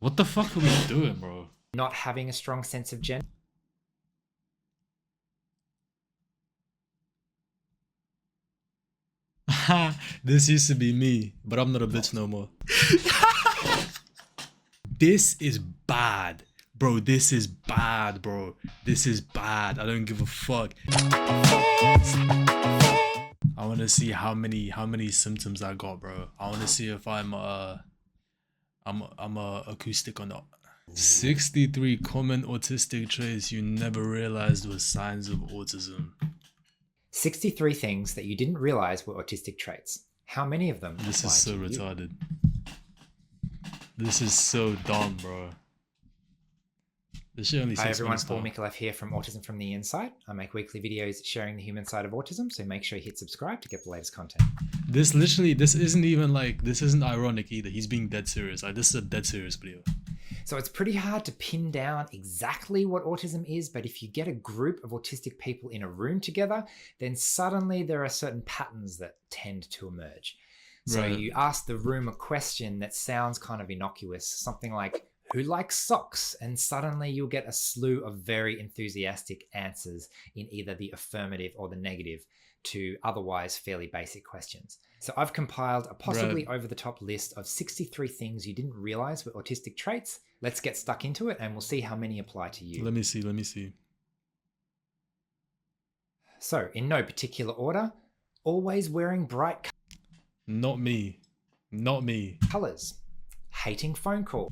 What the fuck are we doing, bro? Not having a strong sense of gender. This used to be me, but I'm not a bitch no more. This is bad. Bro, this is bad, bro. This is bad. I don't give a fuck. I want to see how many symptoms I got, bro. I want to see if I'm acoustic or not. 63 common autistic traits you never realized were signs of autism. 63 things that you didn't realize were autistic traits. How many of them? This is so retarded. This is so dumb, bro. This shit only Hi takes everyone, minutes Paul long. Mikalev here from Autism from the Inside. I make weekly videos sharing the human side of autism, so make sure you hit subscribe to get the latest content. This isn't even like, this isn't ironic either. He's being dead serious. Like, this is a dead serious video. So it's pretty hard to pin down exactly what autism is, but if you get a group of autistic people in a room together, then suddenly there are certain patterns that tend to emerge. So Right. you ask the room a question that sounds kind of innocuous, something like, who likes socks? And suddenly you'll get a slew of very enthusiastic answers in either the affirmative or the negative to otherwise fairly basic questions. So I've compiled a possibly over-the-top list of 63 things you didn't realize were autistic traits. Let's get stuck into it and we'll see how many apply to you. Let me see. So in no particular order, always wearing bright Not me. Not me. colors, hating phone calls,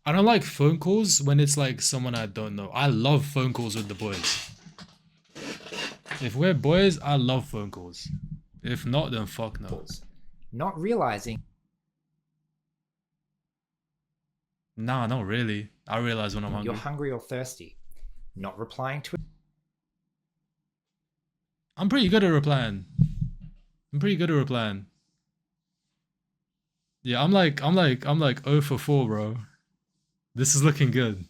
I don't like phone calls when it's like someone I don't know. I love phone calls with the boys. If we're boys, I love phone calls. If not, then fuck no. not realizing Nah, not really. I realize when I'm you're hungry. hungry or thirsty, not replying to I'm pretty good at replying. Yeah, I'm like 0 for 4, bro. This is looking good.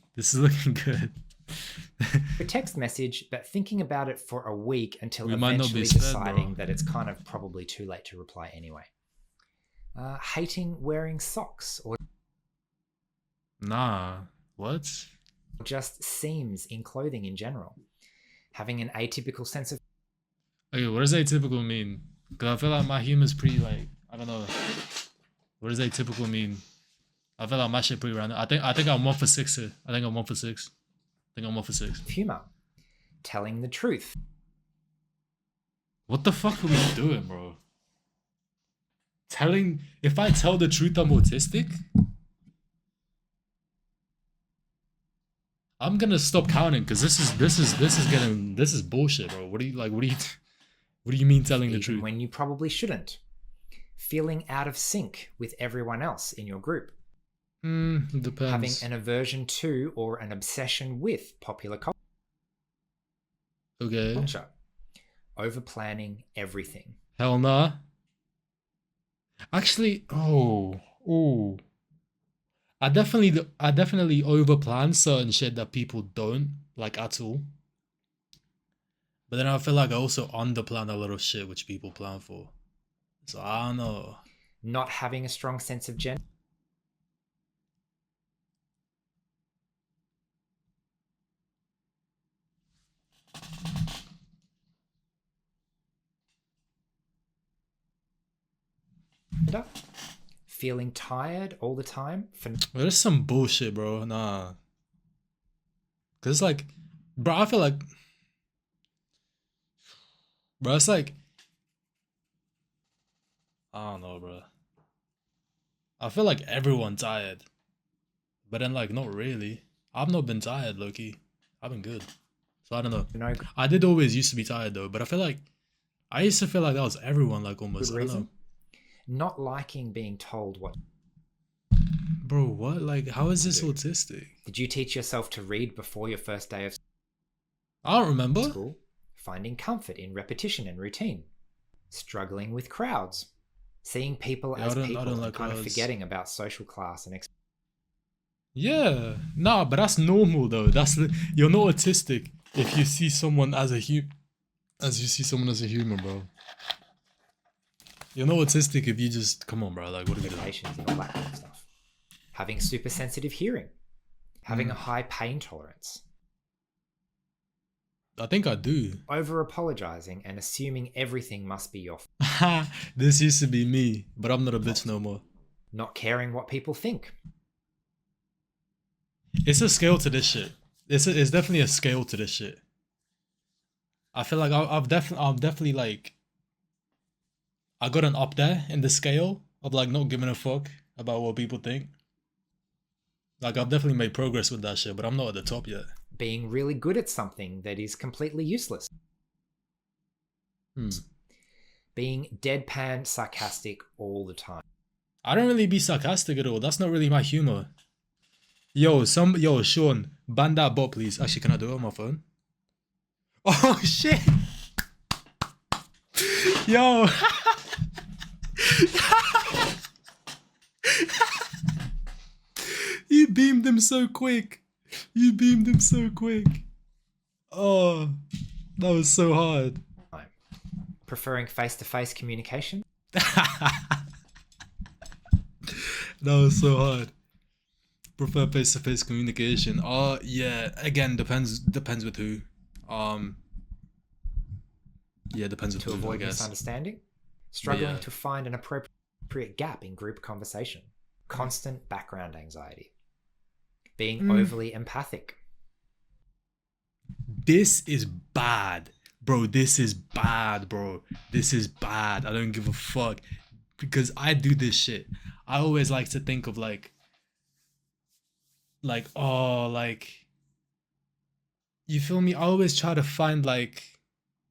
a text message, but thinking about it for a week until We might not eventually be spared, deciding bro. that it's kind of probably too late to reply anyway. Hating wearing socks or Nah. What? just seams in clothing in general. Having an atypical sense of Okay, what does atypical mean? Because I feel like my humor's pretty like, I don't know. What does atypical mean? I feel like my shit pretty random. I think I'm 1 for 6 here. I think I'm 1 for 6. humor, telling the truth, What the fuck are we doing, bro? If I tell the truth I'm autistic, I'm gonna stop counting because this is bullshit, bro. What do you mean telling the even truth? when you probably shouldn't. Feeling out of sync with everyone else in your group. Depends. Having an aversion to or an obsession with popular Okay. culture. Over planning everything. Hell nah. Actually, I definitely overplan certain shit that people don't like at all. But then I feel like I also underplan a lot of shit which people plan for. So I don't know. Not having a strong sense of gender. Feeling tired all the time for Well, there's some bullshit, bro. Nah. Cause it's like, bro, I feel like, bro, it's like, I don't know, bro. I feel like everyone's tired, but then like not really. I've not been tired, Loki. I've been good, so I don't know. no I did always used to be tired though, but I used to feel like that was everyone, like almost. good I don't know. reason. Not liking being told what. Bro, what? Like, how is this autistic? Did you teach yourself to read before your first day of I don't remember. school? Finding comfort in repetition and routine. Struggling with crowds. Seeing people Yeah, as I people don't and like kind of crowds. forgetting about social class and Yeah, nah, but that's normal though. You're not autistic if you see someone as a human, bro. You're not autistic if you just come on, bro. Like, what are we doing? Limitations and all that kind of stuff. Having super sensitive hearing. Having a high pain tolerance. I think I do. Over apologizing and assuming everything must be your This used to be me, but I'm not a bitch no more. not caring what people think. It's a scale to this shit. It's definitely a scale to this shit. I feel like I'm definitely like, I got an up there in the scale of like not giving a fuck about what people think. Like I've definitely made progress with that shit, but I'm not at the top yet. Being really good at something that is completely useless. Being deadpan sarcastic all the time. I don't really be sarcastic at all. That's not really my humor. Yo, Sean, ban that bot, please. Actually, can I do it on my phone? Oh shit! Yo! You beamed him so quick. You beamed him so quick. Oh, that was so hard. Preferring face-to-face communication. That was so hard. Prefer face-to-face communication. Yeah. Again, depends with who. Yeah, depends with to who, avoid I guess. misunderstanding. Struggling Yeah. to find an appropriate gap in group conversation. Constant background anxiety. Being overly empathic. This is bad. Bro, this is bad, bro. This is bad. I don't give a fuck. Because I do this shit. I always like to think of like, you feel me? I always try to find like,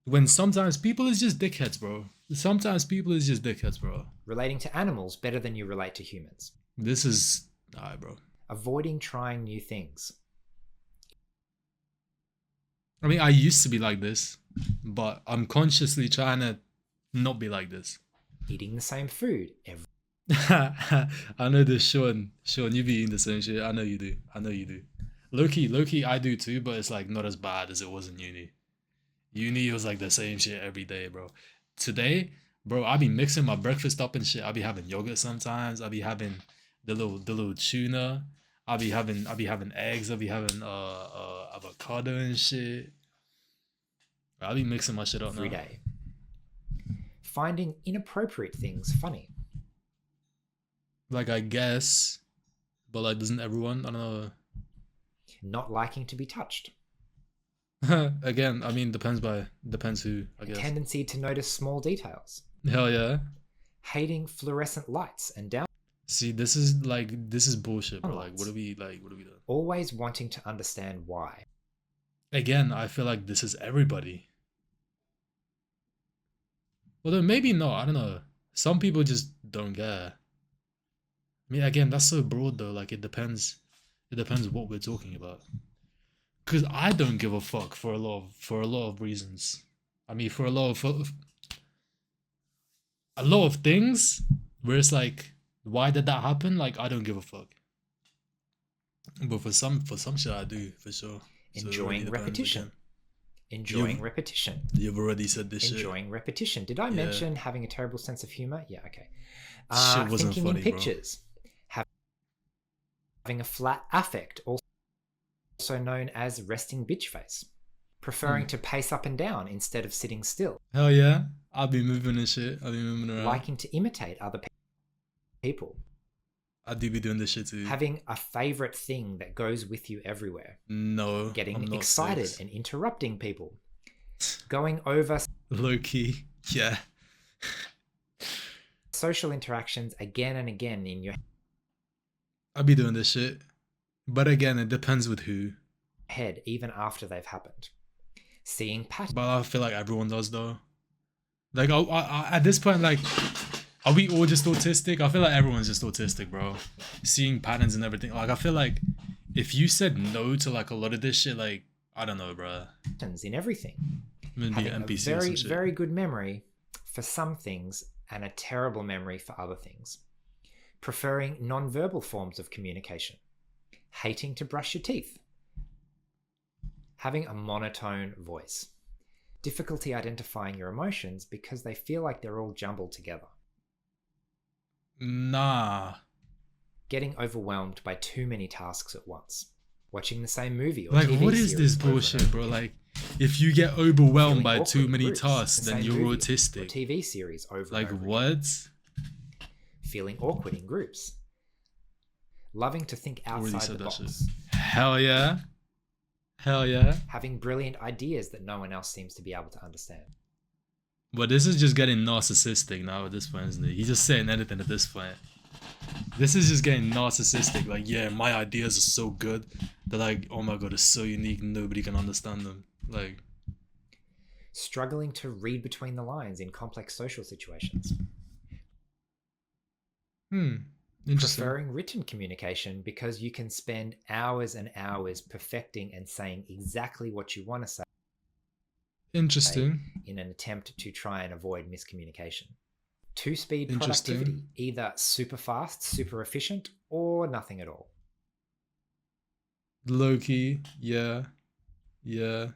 when sometimes people is just dickheads, bro. Sometimes people is just dickheads, bro. Relating to animals better than you relate to humans. This is, alright, bro. Avoiding trying new things. I mean, I used to be like this, but I'm consciously trying to not be like this. Eating the same food every I know this, Sean. Sean, you be eating the same shit. I know you do. Low-key, I do too, but it's like not as bad as it was in uni. Uni was like the same shit every day, bro. Today, bro, I be mixing my breakfast up and shit. I be having yogurt sometimes. I be having the little tuna. I be having eggs. I be having avocado and shit. I be mixing my shit up now. day. Finding inappropriate things funny. Like, I guess, but like, doesn't everyone? I don't Not liking to be touched. know. Again, I mean, depends who, I guess. Tendency to notice small details. Hell yeah. Hating fluorescent lights and down. See, this is bullshit, bro. Like, what are we doing? Always wanting to understand why. Again, I feel like this is everybody. Well, then maybe not. I don't know. Some people just don't care. I mean, again, that's so broad though. Like, it depends. It depends what we're talking about. Cause I don't give a fuck for a lot of reasons. I mean, for a lot of things where it's like, why did that happen? Like, I don't give a fuck. But for some shit, I do for sure. Enjoying So repetition. Enjoying repetition. You've already said this shit. Enjoying repetition. Did I mention having a terrible sense of humor? Yeah, okay. Shit wasn't Thinking funny, in pictures. Having a flat affect, also known as resting bitch face. Preferring to pace up and down instead of sitting still. Hell yeah. I'll be moving and shit. I'll be moving around. Liking to imitate other people. I do be doing this shit too. Having a favorite thing that goes with you everywhere. No. Getting excited and interrupting people. Going over low key. Yeah. social interactions again and again in your I be doing this shit. But again, it depends with who. head even after they've happened. Seeing patterns. But I feel like everyone does though. Like, I at this point, like, are we all just autistic? I feel like everyone's just autistic, bro. Seeing patterns and everything. Like, I feel like if you said no to like a lot of this shit, like, I don't know, bro. In everything. Maybe Having NPCs a very, and shit. very good memory for some things and a terrible memory for other things. Preferring non-verbal forms of communication. Hating to brush your teeth. Having a monotone voice. Difficulty identifying your emotions because they feel like they're all jumbled together. Nah. Getting overwhelmed by too many tasks at once. Watching the same movie or Like, TV what is this series over and bullshit, over bro? again. Like, if you get overwhelmed Feeling by awkward too in many groups, tasks, the then same you're movie Or autistic. TV series over Like, and over what? again. Feeling awkward in groups. Loving to think Already outside said the that shit. box. Hell yeah. Hell yeah. Having brilliant ideas that no one else seems to be able to understand. But this is just getting narcissistic now at this point, isn't it? He's just saying anything at this point. This is just getting narcissistic. Like, yeah, my ideas are so good. They're like, oh my god, it's so unique, nobody can understand them. Like, Struggling to read between the lines in complex social situations. interesting. Preferring written communication because you can spend hours and hours perfecting and saying exactly what you want to say Interesting. in an attempt to try and avoid miscommunication. Two-speed Interesting. productivity, either super fast, super efficient, or nothing at all. Low-key, yeah. Yeah.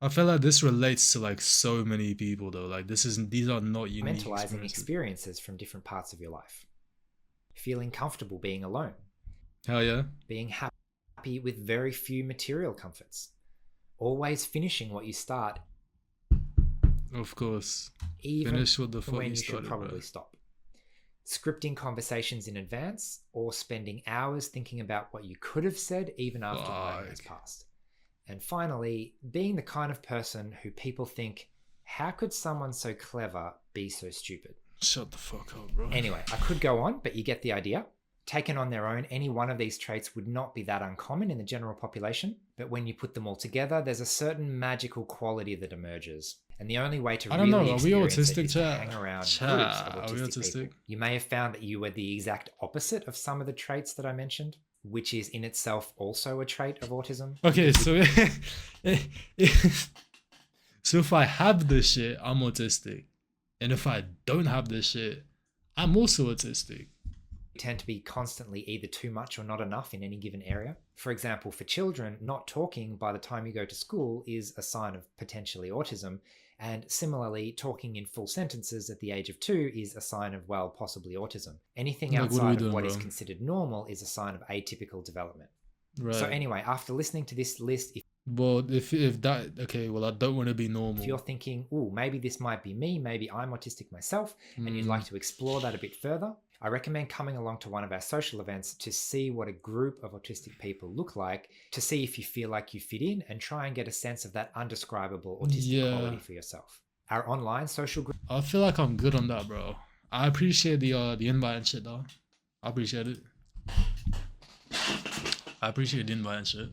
I feel like this relates to like so many people though. Like these are not unique Compartmentalizing experiences. experiences from different parts of your life. Feeling comfortable being alone. Hell yeah. Being happy with very few material comforts. Always finishing what you start, Of course. even Finish what the fuck when you you should started, probably bro. stop. Conversations conversations in advance, or spending hours thinking about what you could have said even after time has passed. And finally, being the kind of person who people think, how could someone so clever be so stupid? Shut the fuck up, bro. Anyway, I could go on, but you get the idea. Taken on their own, any one of these traits would not be that uncommon in the general population, but when you put them all together, there's a certain magical quality that emerges. And the only way to I don't really know, are we experience it autistic, is to chat? hang around Chat, groups of are we autistic autistic? people. You may have found that you were the exact opposite of some of the traits that I mentioned, which is in itself also a trait of autism. Okay, so so if I have this shit, I'm autistic. And if I don't have this shit, I'm also autistic. Tend to be constantly either too much or not enough in any given area. For example, for children, not talking by the time you go to school is a sign of potentially autism. And similarly, talking in full sentences at the age of 2 is a sign of, well, possibly autism. Anything Like, what are we outside doing, of what is bro? considered normal is a sign of atypical development. Right. So anyway, after listening to this list, Well, if that, okay, well, I don't want to be normal. if you're thinking, oh, maybe this might be me, maybe I'm autistic myself, and you'd like to explore that a bit further, I recommend coming along to one of our social events to see what a group of autistic people look like, to see if you feel like you fit in, and try and get a sense of that undescribable autistic quality for yourself. Our online social group. I feel like I'm good on that, bro. I appreciate the invite and shit, though. I appreciate it. I appreciate the invite and shit.